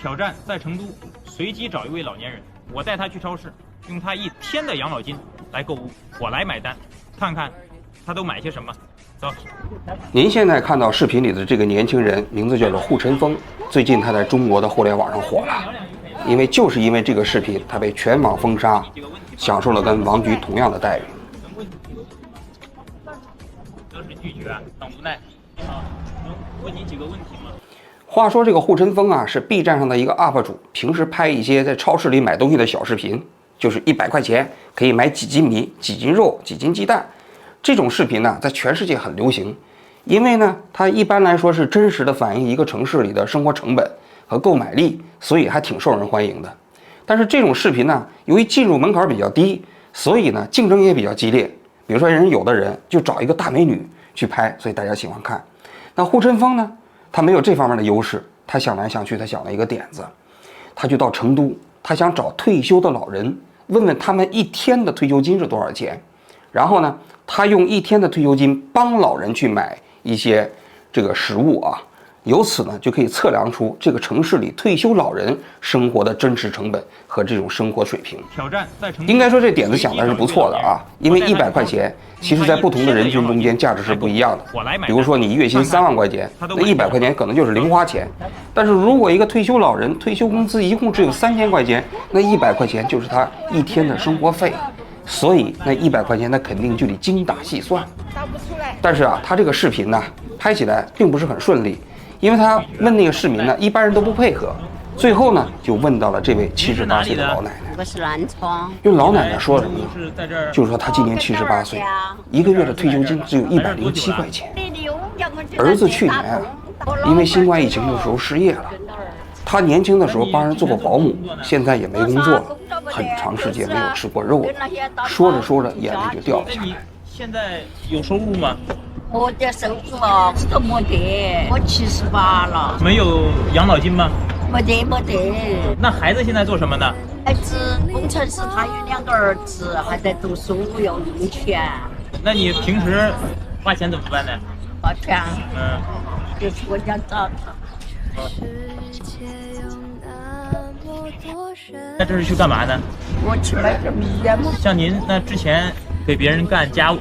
挑战在成都随机找一位老年人，我带他去超市，用他1天的养老金来购物，我来买单，看看他都买些什么。走。您现在看到视频里的这个年轻人，名字叫做护晨风。最近他在中国的互联网上火了，就是因为这个视频，他被全网封杀，享受了跟王菊同样的待遇。都是拒绝，很无奈。你好，能问你几个问题吗？话说这个护晨风啊，是 B 站上的一个 UP 主，平时拍一些在超市里买东西的小视频，就是100块钱可以买几斤米、几斤肉、几斤鸡蛋。这种视频呢，在全世界很流行，因为呢，它一般来说是真实的反映一个城市里的生活成本和购买力，所以还挺受人欢迎的。但是这种视频呢，由于进入门槛比较低，所以呢，竞争也比较激烈。比如说有的人就找一个大美女去拍，所以大家喜欢看。那护晨风呢？他没有这方面的优势，他想来想去，他想了一个点子，他就到成都，他想找退休的老人，问问他们1天的退休金是多少钱，然后呢，他用1天的退休金帮老人去买一些这个食物啊，由此呢就可以测量出这个城市里退休老人生活的真实成本和这种生活水平。挑战在成都，应该说这点子想的是不错的啊，因为100块钱其实在不同的人群中间价值是不一样的。比如说你月薪3万块钱，那100块钱可能就是零花钱。但是如果一个退休老人退休工资一共只有3000块钱，那100块钱就是他1天的生活费。所以那100块钱他肯定就得精打细算。但是啊，他这个视频呢拍起来并不是很顺利，因为他问那个市民呢，一般人都不配合。最后呢，就问到了这位78岁的老奶奶。我是南充。因为老奶奶说什么呢？就是说她今年78岁，1个月的退休金只有107块钱。儿子去年啊，因为新冠疫情的时候失业了。她年轻的时候帮人做过保姆，现在也没工作了，很长时间没有吃过肉了。说着说着，眼泪就掉了下来。现在有收入吗？我的收入啊，都没得，我78了。没有养老金吗？没得。那孩子现在做什么呢？孩子工程师，他有2个儿子，还在读书，要用钱。那你平时花钱怎么办呢？花钱？就是我家找他。那这是去干嘛呢？我去买个米呀。像您那之前给别人干家务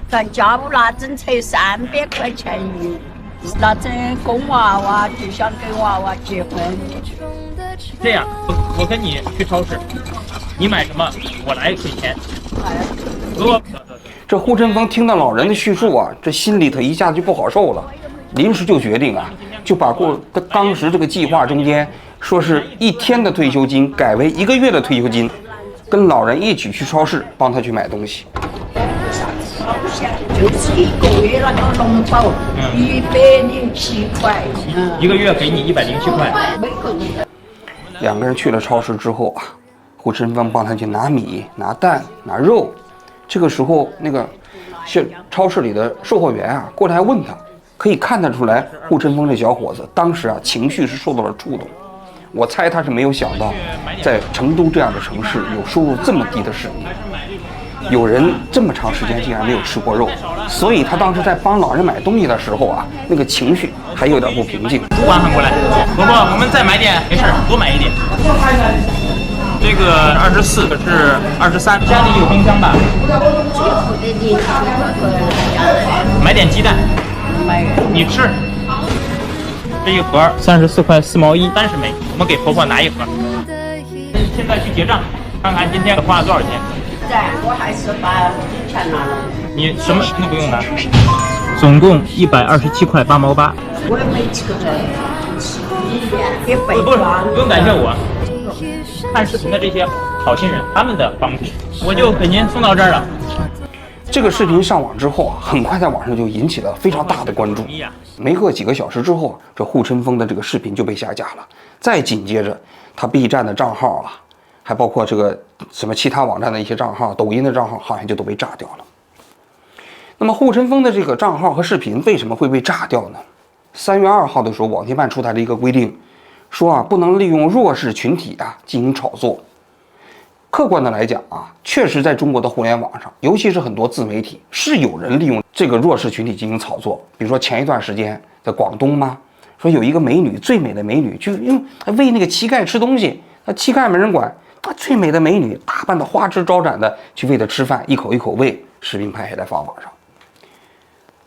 那阵才300块钱一月，那阵供娃娃就想跟娃娃结婚。这样，我跟你去超市，你买什么我来给钱。这护晨风听到老人的叙述啊，这心里头一下子就不好受了，临时就决定啊，就把当时这个计划中间说是1天的退休金改为1个月的退休金，跟老人一起去超市帮他去买东西。就是1个月那个农保，107块。1个月给你107块。2个人去了超市之后啊，护晨风帮他去拿米、拿蛋、拿肉。这个时候，那个超市里的售货员啊过来问他，可以看得出来，护晨风这小伙子当时啊情绪是受到了触动。我猜他是没有想到，在成都这样的城市有收入这么低的市民，有人这么长时间竟然没有吃过肉，所以他当时在帮老人买东西的时候啊，那个情绪还有点不平静。换过来，伯伯，我们再买点，没事，多买一点。这个24，是23，家里有冰箱吧？买点鸡蛋，你吃。这一盒34块4毛1，30枚，我们给婆婆拿1盒。现在去结账，看看今天花了多少钱。我还是把钱拿了。你什么都不用拿，总共127块8毛8。我也没吃不用感谢我。看视频的这些好心人，他们的帮助，我就给您送到这儿了。这个视频上网之后啊，很快在网上就引起了非常大的关注。没过几个小时之后，这护晨风的这个视频就被下架了。再紧接着，他 B 站的账号啊，还包括这个什么其他网站的一些账号、抖音的账号，好像就都被炸掉了。那么护晨风的这个账号和视频为什么会被炸掉呢？3月2号的时候，网信办出台了一个规定，说啊，不能利用弱势群体啊进行炒作。客观的来讲啊，确实在中国的互联网上，尤其是很多自媒体，是有人利用这个弱势群体进行炒作。比如说前一段时间在广东嘛，说有一个美女，最美的美女，就因为喂那个乞丐吃东西，那乞丐没人管，最美的美女打扮的花枝招展的去喂她吃饭，一口一口喂，视频拍下来放网上。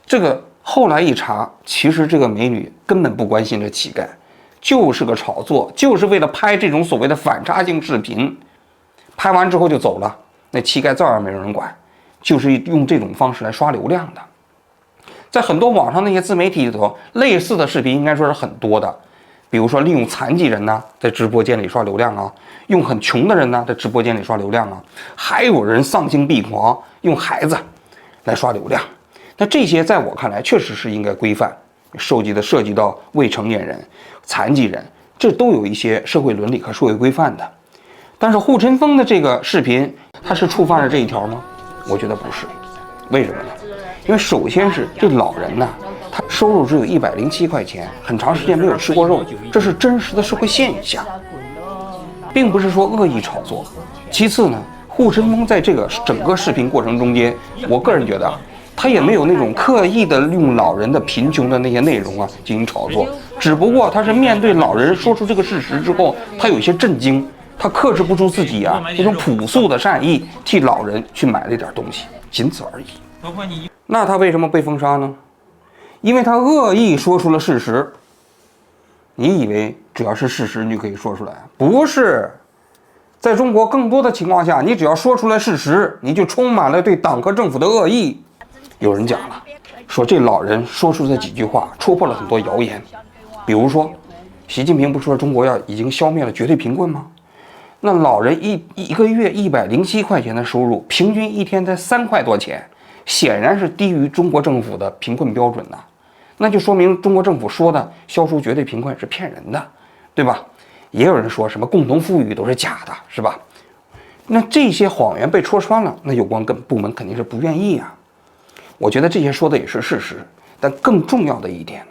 这个后来一查，其实这个美女根本不关心这乞丐，就是个炒作，就是为了拍这种所谓的反差性视频，拍完之后就走了，那乞丐照样没人管，就是用这种方式来刷流量的。在很多网上那些自媒体里头，类似的视频应该说是很多的，比如说利用残疾人呢在直播间里刷流量啊，用很穷的人呢在直播间里刷流量啊，还有人丧心病狂用孩子来刷流量。那这些在我看来确实是应该规范，涉及到未成年人、残疾人，这都有一些社会伦理和社会规范的。但是护陈峰的这个视频，他是触犯了这一条吗？我觉得不是。为什么呢？因为首先是这老人呢，他收入只有107块钱，很长时间没有吃过肉，这是真实的社会现象，并不是说恶意炒作。其次呢，护陈峰在这个整个视频过程中间，我个人觉得他也没有那种刻意的用老人的贫穷的那些内容进行炒作，只不过他是面对老人说出这个事实之后，他有一些震惊，他克制不住自己这种朴素的善意，替老人去买了一点东西，仅此而已。那他为什么被封杀呢？因为他恶意说出了事实。你以为只要是事实你就可以说出来？不是，在中国更多的情况下，你只要说出来事实，你就充满了对党和政府的恶意。有人讲了，说这老人说出这几句话戳破了很多谣言，比如说习近平不说中国已经消灭了绝对贫困吗？那老人一个月107块钱的收入，平均一天才3块多钱，显然是低于中国政府的贫困标准那就说明中国政府说的消除绝对贫困是骗人的，对吧？也有人说什么共同富裕都是假的，是吧？那这些谎言被戳穿了，那有关部门肯定是不愿意我觉得这些说的也是事实，但更重要的一点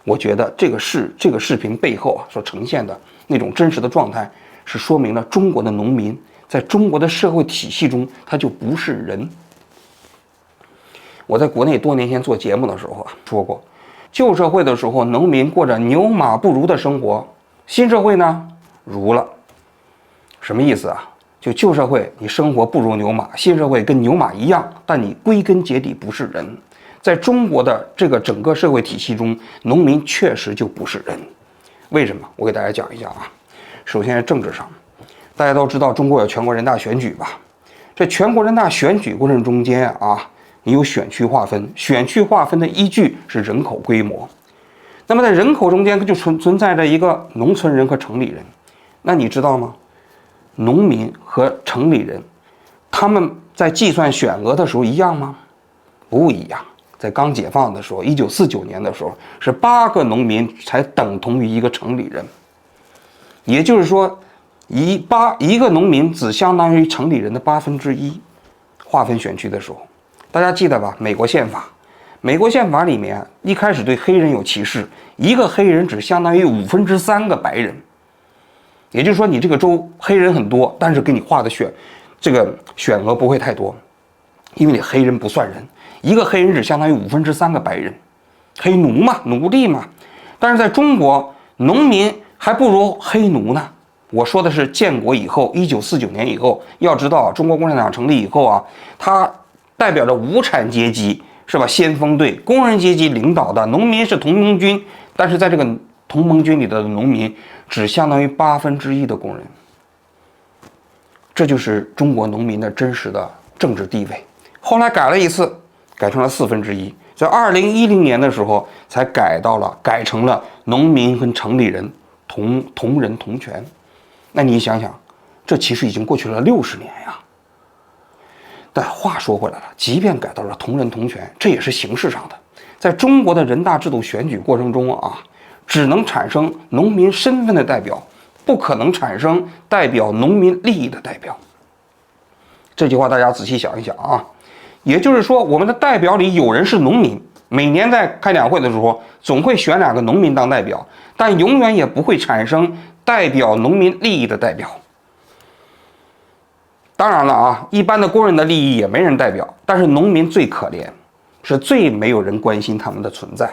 我觉得这个视频背后所呈现的那种真实的状态，是说明了中国的农民在中国的社会体系中，他就不是人。我在国内多年前做节目的时候说过，旧社会的时候，农民过着牛马不如的生活，新社会呢，如了。什么意思就旧社会你生活不如牛马，新社会跟牛马一样，但你归根结底不是人。在中国的这个整个社会体系中，农民确实就不是人。为什么？我给大家讲一讲首先，政治上，大家都知道中国有全国人大选举吧？这全国人大选举过程中间你有选区划分，选区划分的依据是人口规模。那么在人口中间就存在着一个农村人和城里人。那你知道吗？农民和城里人，他们在计算选额的时候一样吗？不一样。在刚解放的时候，1949年的时候，是8个农民才等同于一个城里人。也就是说，一个农民只相当于城里人的1/8。划分选区的时候，大家记得吧？美国宪法里面一开始对黑人有歧视，一个黑人只相当于3/5个白人。也就是说，你这个州黑人很多，但是给你划的选额不会太多，因为你黑人不算人，一个黑人只相当于3/5个白人，黑奴嘛，奴隶嘛。但是在中国，农民还不如黑奴呢。我说的是建国以后，1949年以后，要知道中国共产党成立以后它代表着无产阶级，是吧？先锋队，工人阶级领导的，农民是同盟军，但是在这个同盟军里的农民只相当于1/8的工人。这就是中国农民的真实的政治地位。后来改了一次，改成了1/4，在2010年的时候才改成了农民跟城里人同人同权。那你想想，这其实已经过去了60年但话说回来了，即便改到了同人同权，这也是形式上的。在中国的人大制度选举过程中只能产生农民身份的代表，不可能产生代表农民利益的代表。这句话大家仔细想一想也就是说，我们的代表里有人是农民，每年在开两会的时候总会选2个农民当代表，但永远也不会产生代表农民利益的代表。当然了一般的工人的利益也没人代表，但是农民最可怜，是最没有人关心他们的存在。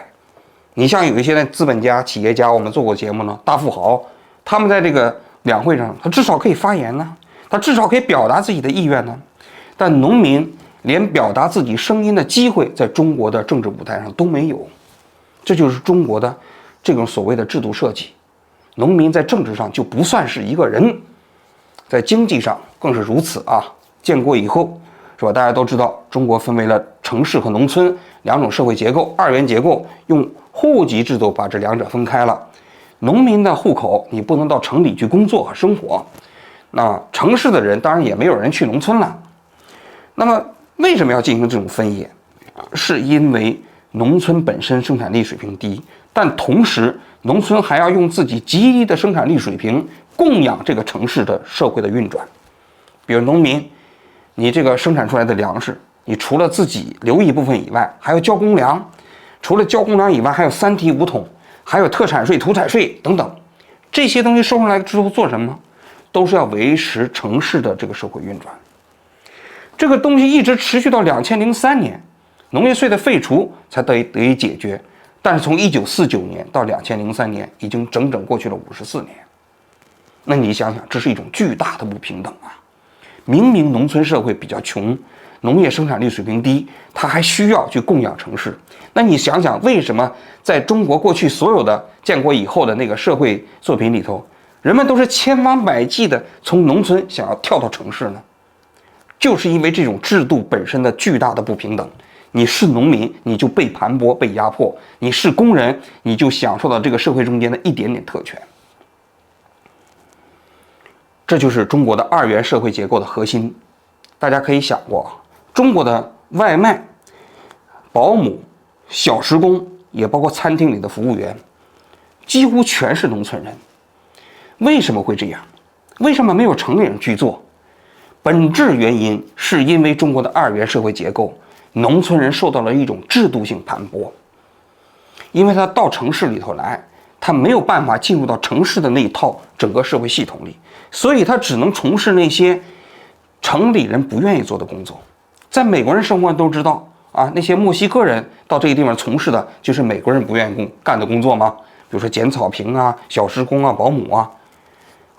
你像有一些资本家、企业家，我们做过节目呢，大富豪，他们在这个两会上，他至少可以发言呢，他至少可以表达自己的意愿呢。但农民连表达自己声音的机会，在中国的政治舞台上都没有。这就是中国的这种所谓的制度设计。农民在政治上就不算是一个人，在经济上更是如此啊。建国以后，是吧？大家都知道，中国分为了城市和农村两种社会结构，二元结构，用户籍制度把这两者分开了。农民的户口你不能到城里去工作和生活，那城市的人当然也没有人去农村了。那么为什么要进行这种分野？是因为农村本身生产力水平低，但同时农村还要用自己极低的生产力水平供养这个城市的社会的运转。比如农民，你这个生产出来的粮食，你除了自己留一部分以外，还要交公粮，除了交公粮以外，还有3提5统，还有特产税、土产税等等，这些东西收上来之后做什么？都是要维持城市的这个社会运转。这个东西一直持续到2003年，农业税的废除才得以解决。但是从1949年到2003年，已经整整过去了54年。那你想想，这是一种巨大的不平等啊！明明农村社会比较穷，农业生产力水平低，它还需要去供养城市。那你想想，为什么在中国过去所有的建国以后的那个社会作品里头，人们都是千方百计的从农村想要跳到城市呢？就是因为这种制度本身的巨大的不平等。你是农民，你就被盘剥、被压迫；你是工人，你就享受到这个社会中间的一点点特权。这就是中国的二元社会结构的核心。大家可以想过，中国的外卖、保姆、小时工，也包括餐厅里的服务员，几乎全是农村人。为什么会这样？为什么没有城里人去做？本质原因是因为中国的二元社会结构，农村人受到了一种制度性盘剥，因为他到城市里头来，他没有办法进入到城市的那一套整个社会系统里，所以他只能从事那些城里人不愿意做的工作。在美国人生活都知道啊，那些墨西哥人到这个地方从事的就是美国人不愿意干的工作吗？比如说捡草坪啊、小时工啊、保姆啊。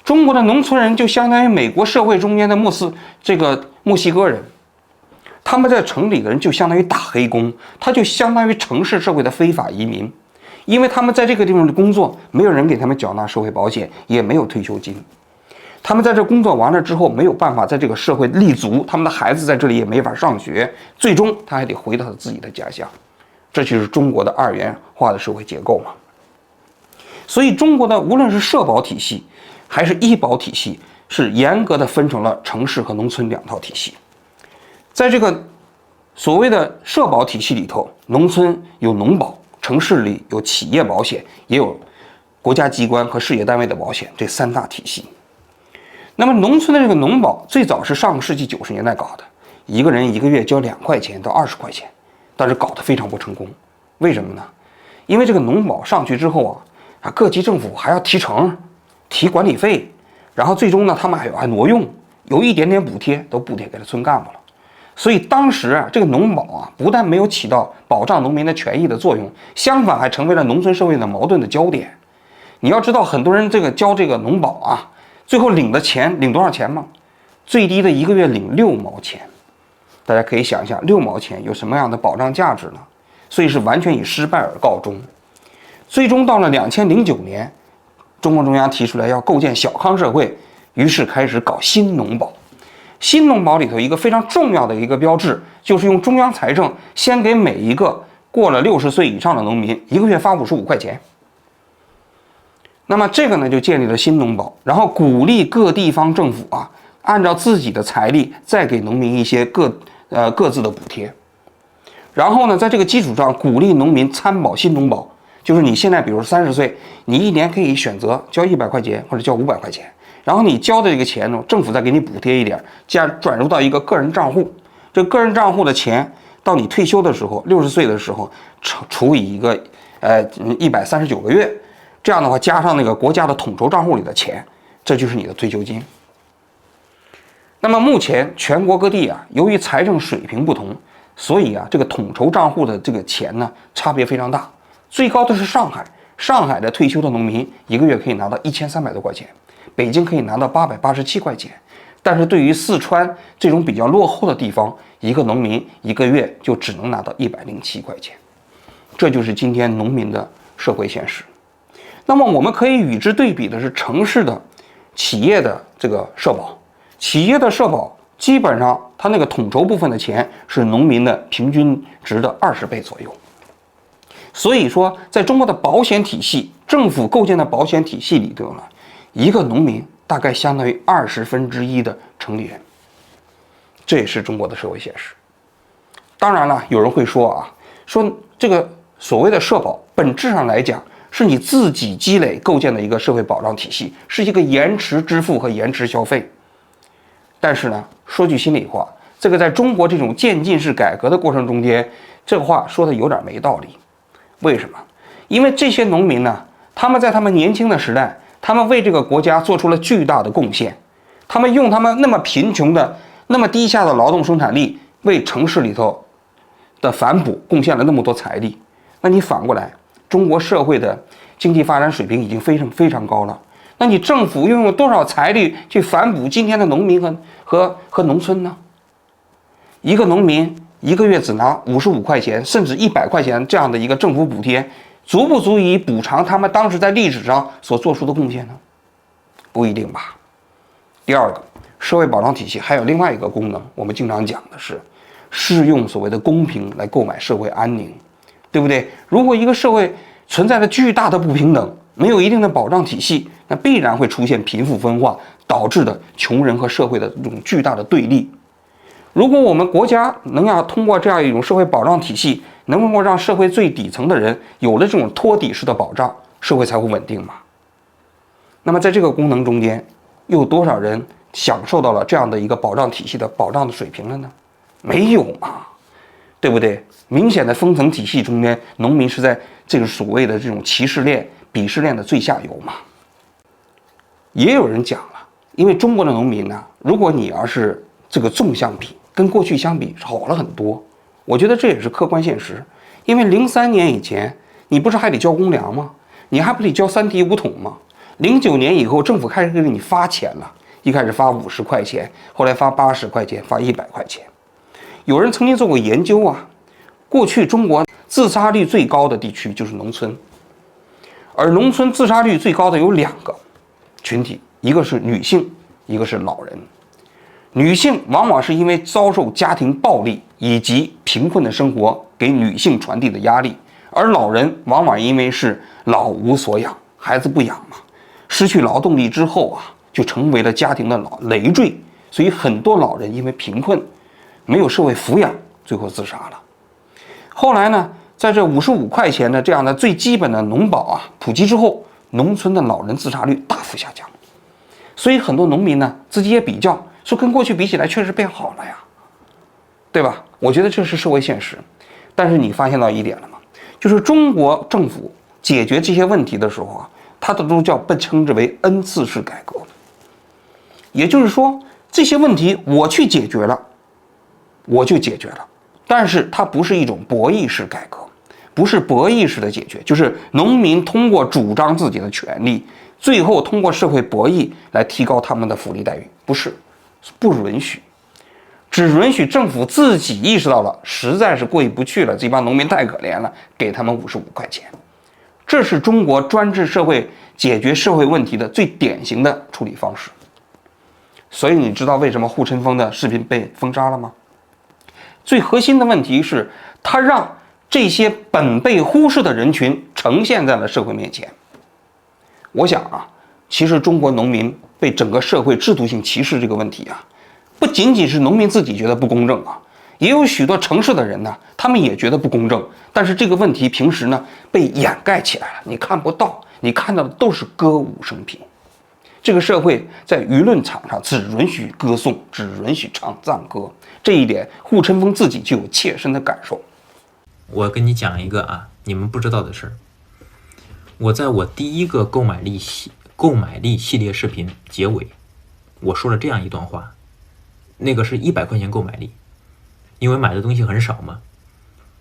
中国的农村人就相当于美国社会中间的墨西哥人，他们在城里的人就相当于打黑工，他就相当于城市社会的非法移民，因为他们在这个地方的工作，没有人给他们缴纳社会保险，也没有退休金。他们在这工作完了之后，没有办法在这个社会立足，他们的孩子在这里也没法上学，最终他还得回到他自己的家乡。这就是中国的二元化的社会结构嘛。所以中国的无论是社保体系还是医保体系，是严格的分成了城市和农村两套体系。在这个所谓的社保体系里头，农村有农保，城市里有企业保险，也有国家机关和事业单位的保险，这3大体系。那么农村的这个农保最早是上个世纪90年代搞的，一个人一个月交2块钱到20块钱，但是搞得非常不成功。为什么呢？因为这个农保上去之后啊，各级政府还要提成、提管理费，然后最终呢，他们还挪用，有一点点补贴都补贴给了村干部了。所以当时啊，这个农保啊，不但没有起到保障农民的权益的作用，相反还成为了农村社会的矛盾的焦点。你要知道，很多人交这个农保啊，最后领的钱领多少钱吗？最低的一个月领6毛钱。大家可以想一下，6毛钱有什么样的保障价值呢？所以是完全以失败而告终。最终到了2009年，中共中央提出来要构建小康社会，于是开始搞新农保。新农保里头一个非常重要的一个标志，就是用中央财政先给每一个过了60岁以上的农民一个月发55块钱。那么这个呢，就建立了新农保，然后鼓励各地方政府啊，按照自己的财力再给农民一些各自的补贴。然后呢，在这个基础上鼓励农民参保新农保，就是你现在比如30岁，你一年可以选择交100块钱或者交500块钱。然后你交的这个钱呢，政府再给你补贴一点，转入到一个个人账户。这个人账户的钱，到你退休的时候，60岁的时候，除以一个139个月，这样的话加上那个国家的统筹账户里的钱，这就是你的退休金。那么目前全国各地啊，由于财政水平不同，所以啊，这个统筹账户的这个钱呢，差别非常大。最高的是上海，上海的退休的农民一个月可以拿到1300多块钱，北京可以拿到887块钱。但是对于四川这种比较落后的地方，一个农民一个月就只能拿到107块钱。这就是今天农民的社会现实。那么我们可以与之对比的是城市的企业的这个社保，企业的社保基本上它那个统筹部分的钱是农民的平均值的20倍左右。所以说，在中国的保险体系，政府构建的保险体系里头呢，一个农民大概相当于1/20的城里人，这也是中国的社会现实。当然了，有人会说啊，说这个所谓的社保，本质上来讲是你自己积累构建的一个社会保障体系，是一个延迟支付和延迟消费。但是呢，说句心里话，这个在中国这种渐进式改革的过程中间，这个话说的有点没道理。为什么？因为这些农民呢，他们在他们年轻的时代，他们为这个国家做出了巨大的贡献，他们用他们那么贫穷的、那么低下的劳动生产力，为城市里头的反哺贡献了那么多财力。那你反过来，中国社会的经济发展水平已经非常高了，那你政府又用多少财力去反哺今天的农民和农村呢？一个农民一个月只拿55块钱甚至100块钱这样的一个政府补贴，足不足以补偿他们当时在历史上所做出的贡献呢？不一定吧。第二个，社会保障体系还有另外一个功能，我们经常讲的是用所谓的公平来购买社会安宁，对不对？如果一个社会存在着巨大的不平等，没有一定的保障体系，那必然会出现贫富分化，导致的穷人和社会的这种巨大的对立。如果我们国家能要通过这样一种社会保障体系，能够让社会最底层的人有了这种托底式的保障，社会才会稳定嘛。那么在这个功能中间，又有多少人享受到了这样的一个保障体系的保障的水平了呢？没有嘛，对不对？明显的分层体系中间，农民是在这个所谓的这种歧视链、鄙视链的最下游嘛。也有人讲了，因为中国的农民呢，如果你要是这个纵向比，跟过去相比好了很多。我觉得这也是客观现实，因为03年以前，你不是还得交公粮吗？你还不得交3提5统吗？09年以后，政府开始给你发钱了，一开始发50块钱，后来发80块钱，发100块钱。有人曾经做过研究啊，过去中国自杀率最高的地区就是农村，而农村自杀率最高的有2个群体，一个是女性，一个是老人。女性往往是因为遭受家庭暴力以及贫困的生活给女性传递的压力，而老人往往因为是老无所养，孩子不养嘛，失去劳动力之后啊，就成为了家庭的累赘，所以很多老人因为贫困没有社会抚养，最后自杀了。后来呢，在这55块钱的这样的最基本的农保啊普及之后，农村的老人自杀率大幅下降，所以很多农民呢自己也比较说，跟过去比起来确实变好了呀，对吧？我觉得这是社会现实。但是你发现到一点了吗？就是中国政府解决这些问题的时候啊，它都叫被称之为N次式改革。也就是说，这些问题我去解决了，我就解决了，但是它不是一种博弈式改革，不是博弈式的解决，就是农民通过主张自己的权利，最后通过社会博弈来提高他们的福利待遇，不是。不允许，只允许政府自己意识到了实在是过意不去了，这帮农民太可怜了，给他们55块钱。这是中国专制社会解决社会问题的最典型的处理方式。所以你知道为什么护城风的视频被封杀了吗？最核心的问题是，它让这些本被忽视的人群呈现在了社会面前。我想啊，其实中国农民被整个社会制度性歧视这个问题啊，不仅仅是农民自己觉得不公正啊，也有许多城市的人呢，他们也觉得不公正。但是这个问题平时呢被掩盖起来了，你看不到，你看到的都是歌舞升平。这个社会在舆论场上只允许歌颂，只允许唱赞歌，这一点护城风自己就有切身的感受。我跟你讲一个啊，你们不知道的事儿。我在我第一个购买力系列视频结尾，我说了这样一段话，那个是100块钱购买力，因为买的东西很少嘛。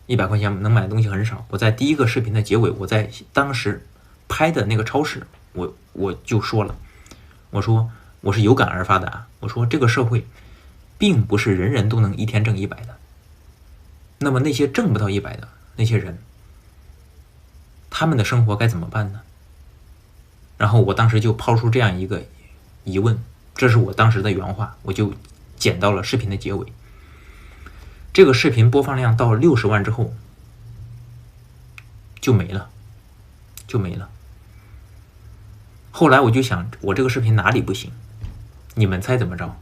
100块钱能买的东西很少。我在第一个视频的结尾，我在当时拍的那个超市，我就说了，我说我是有感而发的啊，我说这个社会并不是人人都能一天挣100的。那么那些挣不到100的那些人，他们的生活该怎么办呢？然后我当时就抛出这样一个疑问，这是我当时的原话，我就剪到了视频的结尾。这个视频播放量到60万之后就没了。后来我就想，我这个视频哪里不行？你们猜怎么着？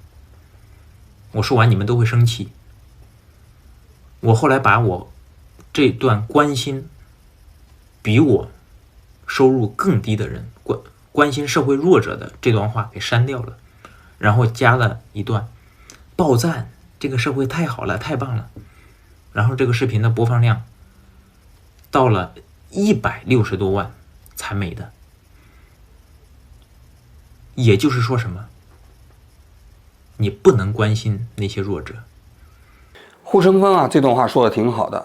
我说完你们都会生气。我后来把我这段关心比我收入更低的人，关心社会弱者的这段话给删掉了，然后加了一段爆赞，这个社会太好了，太棒了。然后这个视频的播放量到了160多万才没的。也就是说什么？你不能关心那些弱者。护城风啊，这段话说的挺好的。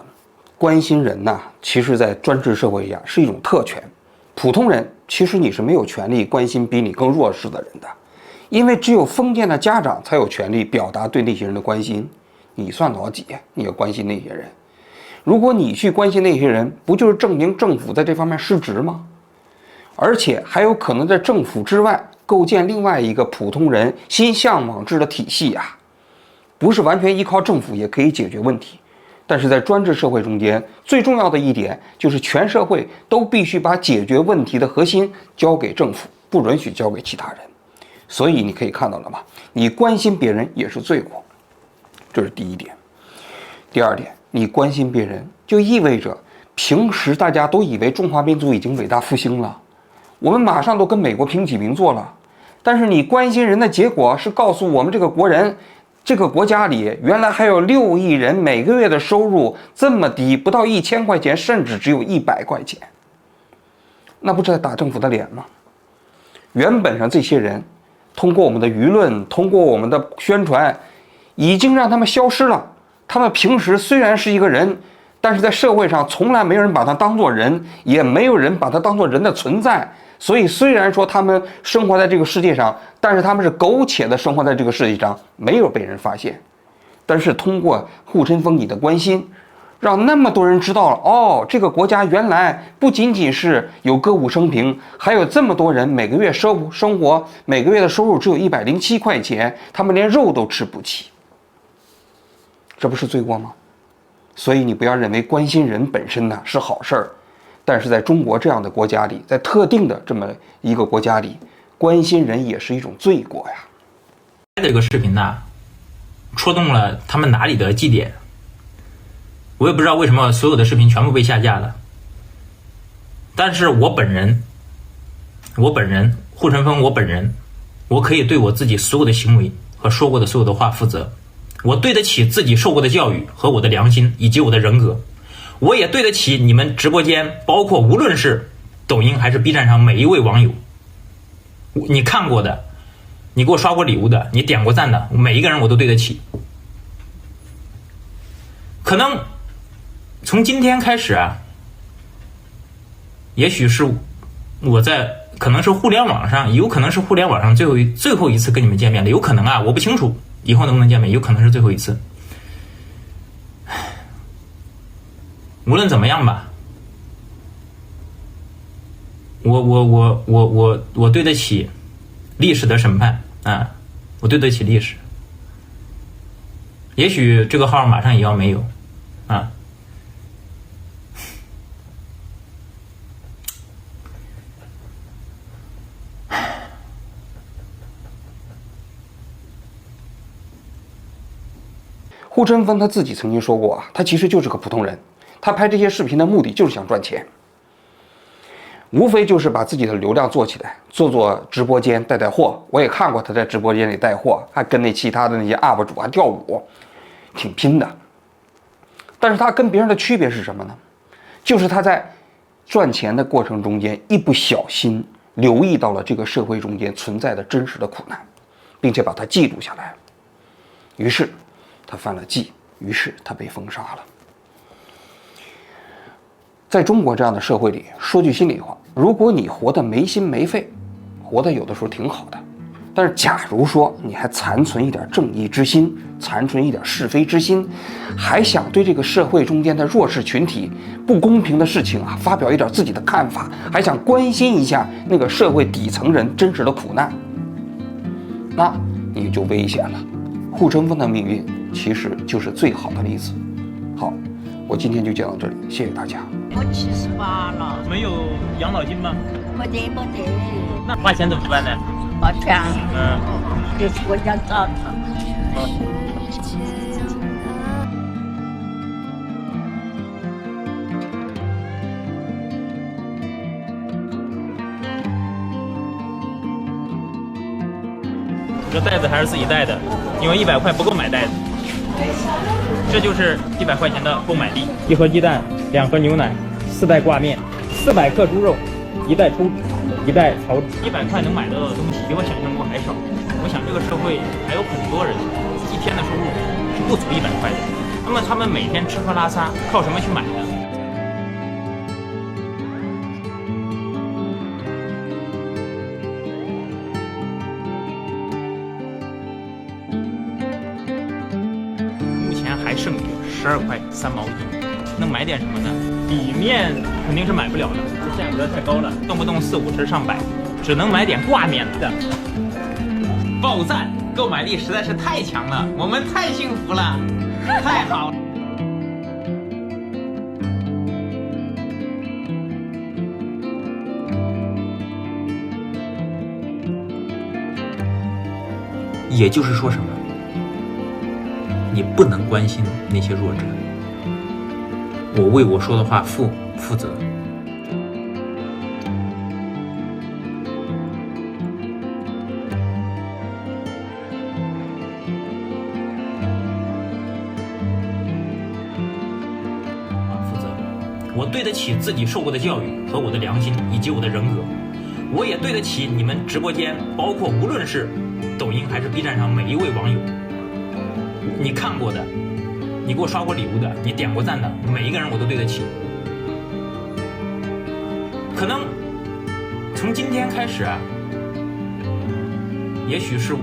关心人呐，其实在专制社会下是一种特权。普通人其实你是没有权利关心比你更弱势的人的，因为只有封建的家长才有权利表达对那些人的关心。你算老几？你要关心那些人？如果你去关心那些人，不就是证明政府在这方面失职吗？而且还有可能在政府之外构建另外一个普通人心向往之的体系啊！不是完全依靠政府也可以解决问题。但是在专制社会中间，最重要的一点就是全社会都必须把解决问题的核心交给政府，不允许交给其他人。所以你可以看到了吗？你关心别人也是罪过，这是第一点。第二点，你关心别人就意味着平时大家都以为中华民族已经伟大复兴了，我们马上都跟美国平起平坐了。但是你关心人的结果是告诉我们这个国人，这个国家里原来还有6亿人每个月的收入这么低，不到1000块钱，甚至只有100块钱，那不是在打政府的脸吗？原本上这些人通过我们的舆论，通过我们的宣传，已经让他们消失了。他们平时虽然是一个人，但是在社会上从来没有人把他当作人，也没有人把他当作人的存在。所以虽然说他们生活在这个世界上，但是他们是苟且的生活在这个世界上，没有被人发现。但是通过护城风你的关心，让那么多人知道了，哦，这个国家原来不仅仅是有歌舞升平，还有这么多人每个月生活每个月的收入只有107块钱，他们连肉都吃不起，这不是罪过吗？所以你不要认为关心人本身呢是好事儿，但是在中国这样的国家里，在特定的这么一个国家里，关心人也是一种罪过呀。这个视频呢，戳动了他们哪里的祭点，我也不知道为什么所有的视频全部被下架了。但是我本人护城风，我可以对我自己所有的行为和说过的所有的话负责。我对得起自己受过的教育和我的良心以及我的人格，我也对得起你们直播间，包括无论是抖音还是 B 站上每一位网友，你看过的，你给我刷过礼物的，你点过赞的，每一个人我都对得起。可能从今天开始啊，也许是我在可能是互联网上，有可能是互联网上最后一次跟你们见面了，有可能啊，我不清楚以后能不能见面，有可能是最后一次。无论怎么样吧，我对得起历史的审判啊，我对得起历史。也许这个号马上也要没有啊。护城风他自己曾经说过啊，他其实就是个普通人，他拍这些视频的目的就是想赚钱，无非就是把自己的流量做起来，做直播间带货。我也看过他在直播间里带货，还跟那其他的那些 UP 主还跳舞，挺拼的。但是他跟别人的区别是什么呢？就是他在赚钱的过程中间一不小心留意到了这个社会中间存在的真实的苦难，并且把它记录下来，于是他犯了忌，于是他被封杀了。在中国这样的社会里，说句心里话，如果你活得没心没肺，活得有的时候挺好的。但是假如说你还残存一点正义之心，残存一点是非之心，还想对这个社会中间的弱势群体、不公平的事情发表一点自己的看法，还想关心一下那个社会底层人真实的苦难，那你就危险了。护城风的命运其实就是最好的例子。好，我今天就讲到这里，谢谢大家。我78了，没有养老金吗？没得。那花钱怎么办呢？花钱，就是我想找他。这袋子还是自己带的，因为100块不够买袋子。这就是100块钱的购买力：1盒鸡蛋，2盒牛奶，4袋挂面，400克猪肉，1袋抽纸，1袋草纸。100块能买到的东西比我想象中还少。我想这个社会还有很多人一天的收入是不足100块的，那么他们每天吃喝拉撒靠什么去买呢？还剩余12块3毛1，能买点什么呢？底面肯定是买不了了，这价格太高了，动不动4、5十上百，只能买点挂面的。爆赞，购买力实在是太强了，我们太幸福了，太好了。也就是说什么？你不能关心那些弱者，我为我说的话负责。负责，我对得起自己受过的教育和我的良心以及我的人格，我也对得起你们直播间，包括无论是抖音还是 B 站上每一位网友。你看过的，你给我刷过礼物的，你点过赞的，每一个人我都对得起。可能从今天开始也许是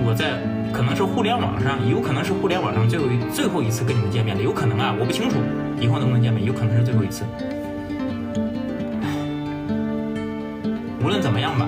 我在，可能是互联网上，有可能是互联网上最后一次跟你们见面的，有可能我不清楚以后能不能见面，有可能是最后一次。无论怎么样吧。